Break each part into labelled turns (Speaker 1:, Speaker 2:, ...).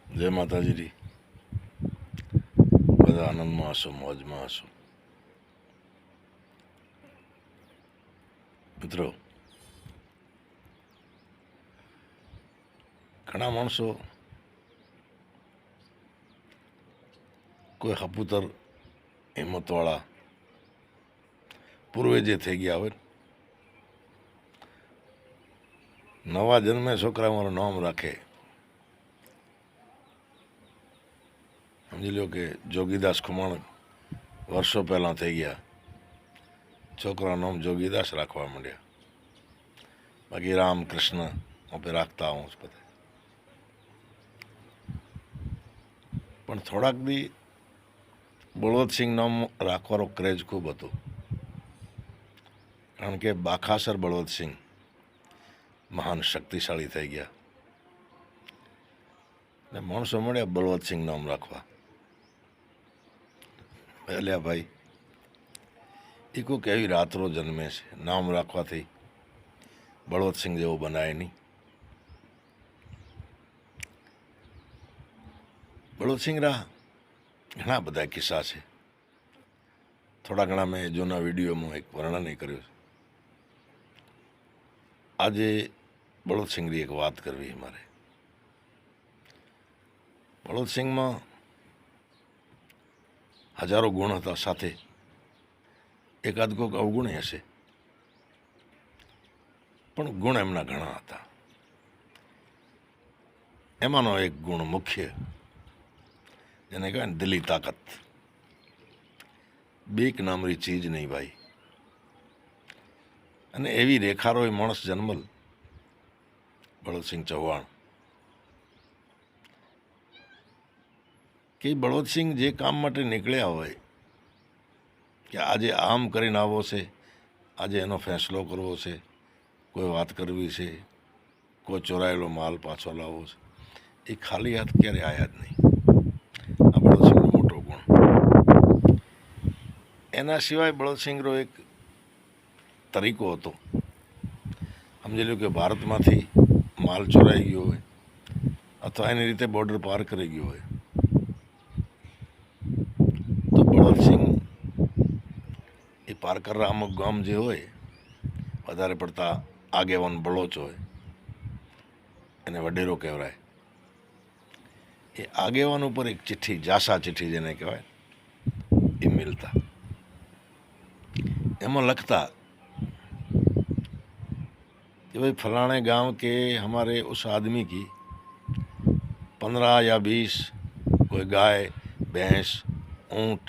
Speaker 1: જય માતાજી. બધા આનંદમાં હશો, મોજમાં હશો. મિત્રો, ઘણા માણસો કોઈ હપુતર હિંમતવાળા પૂર્વે જે થઈ ગયા હોય, નવા જન્મે છોકરા મારું નામ રાખે. સમજી લો કે જોગીદાસ ખુમાણ વર્ષો પહેલાં થઈ ગયા, છોકરાનું નામ જોગીદાસ રાખવા માંડ્યા. બાકી રામ કૃષ્ણ આપણે રાખતા હું બધા. પણ થોડાક દી બળવંતસિંહ નામ રાખવાનો ક્રેઝ ખૂબ હતો, કારણ કે બાખાસર બળવંતસિંહ મહાન શક્તિશાળી થઈ ગયા ને માણસો મળ્યા બળવંતસિંહ નામ રાખવા. અલ્યા ભાઈ, એ કોઈક એવી રાત્રો જન્મે છે, નામ રાખવાથી બળવંતસિંહ જેવો બનાય નહીં. બળવંતસિંહના ઘણા બધા કિસ્સા છે. થોડા ઘણા મેં જૂના વિડીયોમાં એક વર્ણન કર્યું છે. આજે બળવંતસિંહની એક વાત કરવી મારે. બળવંતસિંહમાં હજારો ગુણ હતા, સાથે એકાદ કોઈક અવગુણ હશે, પણ ગુણ એમના ઘણા હતા. એમાંનો એક ગુણ મુખ્ય, જેને કહેવાય ને દિલી તાકાત. બીક નામની ચીજ નહીં ભાઈ. અને એવી રેખારોય માણસ જન્મલ બળવંતસિંહ ચૌહાણ કે બળવંતસિંહ જે કામ માટે નીકળ્યા હોય કે આજે આમ કરીને આવો છે, આજે એનો ફેંસલો કરવો છે, કોઈ વાત કરવી છે, કોઈ ચોરાયેલો માલ પાછો લાવવો છે, એ ખાલી હાથ ક્યારે આવ્યા જ નહીં. આ બળવંતસિંહનો મોટો ગુણ. એના સિવાય બળવંતસિંહનો એક તરીકો હતો. સમજી લો કે ભારતમાંથી માલ ચોરાઈ ગયો હોય અથવા એની રીતે બોર્ડર પાર કરી ગયો હોય, તો બળવંતસિંહ એ પાર કરવા અમુક ગામ જે હોય, વધારે પડતા આગેવાન બળોચ હોય, એને વડેરો કહેવાય. એ આગેવાન ઉપર એક ચિઠ્ઠી, જાસા ચિઠ્ઠી જેને કહેવાય, એ મિલતા. એમાં લખતા कि भाई फलाने गांव के हमारे उस आदमी की 15 या 20 कोई गाय, भैंस, ऊंट,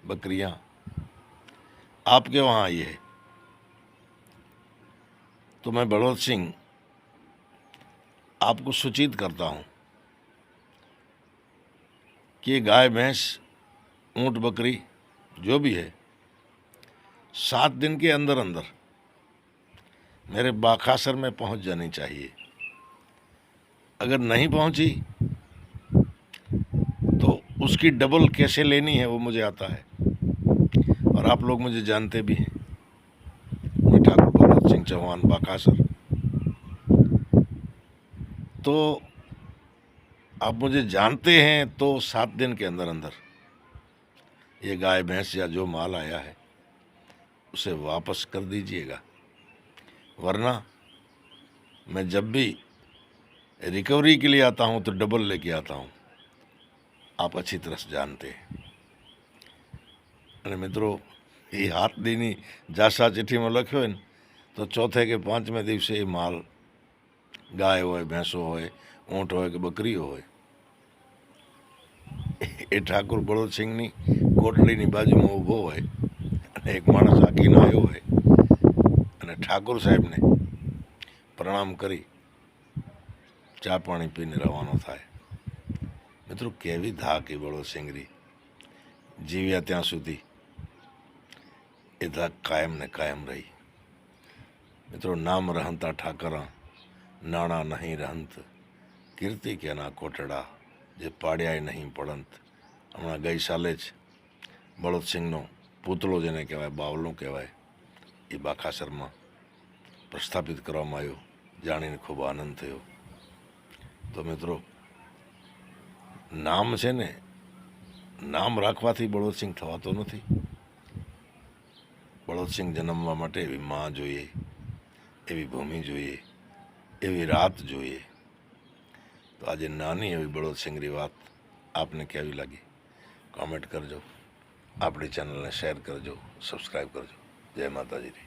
Speaker 1: बकरियां आपके वहाँ आई है, तो मैं बलवंतसिंह आपको सूचित करता हूँ कि ये गाय, भैंस, ऊंट, बकरी जो भी है 7 दिन के अंदर अंदर मेरे बाखासर में पहुंच जानी चाहिए. अगर नहीं पहुंची तो उसकी डबल कैसे लेनी है वो मुझे आता है, और आप लोग मुझे जानते भी हैं. मैं ठाकुर बलवंतसिंह चौहान, बाखासर. तो आप मुझे जानते हैं तो 7 दिन के अंदर अंदर ये गाय, भैंस या जो माल आया है उसे वापस कर दीजिएगा, वरना मैं जब भी रिकवरी के लिए आता हूँ तो डबल लेके आता हूँ. आप अच्छी तरह से जानते हैं. અને મિત્રો, એ હાથ દીની જાસા ચિઠ્ઠીમાં લખ્યો હોય ને, તો ચોથે કે 5મે દિવસે એ માલ, ગાય હોય, ભેંસો હોય, ઊંટ હોય કે બકરીઓ હોય, એ ઠાકુર બળવંતસિંહની કોટડીની બાજુમાં ઊભો હોય અને એક માણસ હાકીને આવ્યો હોય અને ઠાકુર સાહેબને પ્રણામ કરી ચા પાણી પીને રવાનો થાય. મિત્રો, કેવી ધાક એ બળવંતસિંહની. જીવ્યા ત્યાં સુધી એ ધાક કાયમ ને કાયમ રહી. મિત્રો, નામ રહંતા ઠાકરા, નાણાં નહીં રહંત, કીર્તિ કેના કોટડા, જે પાડ્યાય નહીં પડંત. હમણાં ગઈ સાલે જ બળવંતસિંહનો પૂતળો, જેને કહેવાય બાવલો કહેવાય, એ બાખાસરમાં પ્રસ્થાપિત કરવામાં આવ્યો. જાણીને ખૂબ આનંદ થયો. તો મિત્રો, નામ છે ને, નામ રાખવાથી બળવંતસિંહ થવાતો નથી. બળવંતસિંહ જન્મવા માટે એવી માં જોઈએ, એવી ભૂમિ જોઈએ, એવી રાત જોઈએ. તો આજે નાની એવી બળવંતસિંહની વાત આપને કેવી લાગી કોમેન્ટ કરજો. આપણી ચેનલને શેર કરજો, સબસ્ક્રાઈબ કરજો. જય માતાજી.